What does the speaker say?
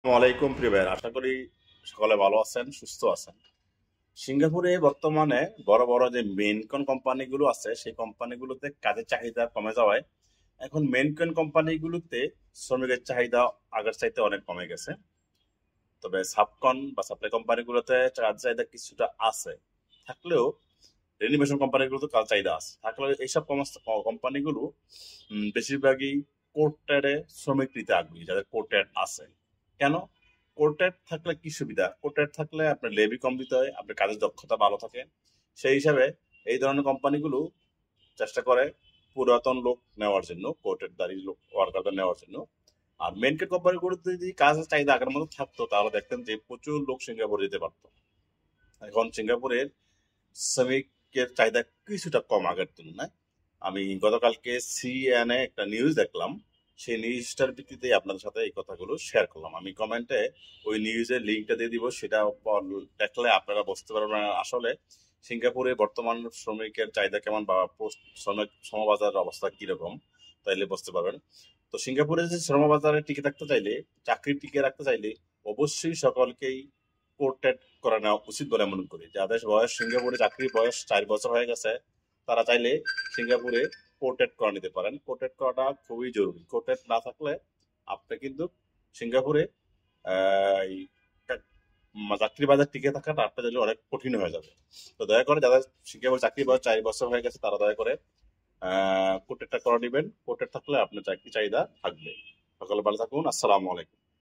ওয়ালাইকুম প্রিয় ভাইয়ের, আশা করি সকলে ভালো আছেন, সুস্থ আছেন। সিঙ্গাপুরে বর্তমানে বড় বড় যে মেইন কোন কোম্পানিগুলো আছে সেই কোম্পানিগুলোতে কাজের চাহিদা কমে যাওয়ায় এখন মেইন কোন কোম্পানিগুলোতে শ্রমিকের চাহিদা আগের চাইতে অনেক কমে গেছে। তবে সাবকন বা সাপ্লাই কোম্পানিগুলোতে কাজের চাহিদা কিছুটা আছে, থাকলেও রেনিমেশন কোম্পানিগুলোতে কাজ চাহিদা আছে থাকলেও এইসব কোম্পানিগুলো বেশিরভাগই কোর্টেডে শ্রমিক নিতে আগ্রহী, যাদের কোর্টেড আছে। কেন? কোর্টেড থাকলে কি সুবিধা? কোর্টেড থাকলে আপনার লেভি কম দিতে হয়, আপনার কাজের দক্ষতা ভালো থাকে। সেই হিসাবে এই ধরনের কোম্পানিগুলো চেষ্টা করে পুরাতন লোক নেওয়ার জন্য, কোর্টেড দাঁড়ি লোক ওয়ার্কারদের নেওয়ার জন্য। আর মেনকে কোম্পানিগুলোতে যদি কাজের চাহিদা আগের মতো থাকতো তাহলে দেখতেন যে প্রচুর লোক সিঙ্গাপুর যেতে পারতো। এখন সিঙ্গাপুরের শ্রমিকের চাহিদা কিছুটা কম আগের তুলনায়। আমি গতকালকে সিএনএ একটা নিউজ দেখলাম, সেই নিউজটার ভিত্তিতে আপনাদের সাথে এই কথাগুলো শেয়ার করলাম। আমি কমেন্টে ওই নিউজের লিঙ্কটা দিয়ে দিব, সেটা দেখলে আপনারা বুঝতে পারবেন আসলে সিঙ্গাপুরে বর্তমান শ্রমিকের চাহিদা কেমন বা শ্রমিক শ্রমবাজারের অবস্থা কিরকম, তাইলে বুঝতে পারবেন। তো সিঙ্গাপুরে যে শ্রমবাজারে টিকে থাকতে চাইলে, চাকরি টিকে রাখতে চাইলে অবশ্যই সকলকেই কোর্টেড করে নেওয়া উচিত বলে মনে করি। যাদের বয়স, সিঙ্গাপুরে চাকরির বয়স 4 বছর হয়ে গেছে, তারা চাইলে সিঙ্গাপুরে কোর্টেড করে নিতে পারেন। কোর্টেড করাটা খুবই জরুরি। কোর্টেড না থাকলে আপনি কিন্তু সিঙ্গাপুরে এই চাকরি বাজার টিকে থাকাটা আপনার জন্য অনেক কঠিন হয়ে যাবে। তো দয়া করে যাদের সিঙ্গাপুরে চাকরি বয়স 4 বছর হয়ে গেছে তারা দয়া করে কোর্টেডটা করে নেবেন। কোর্টেড থাকলে আপনার চাকরি চাহিদা থাকবে। সকলে ভালো থাকুন। আসসালামু আলাইকুম।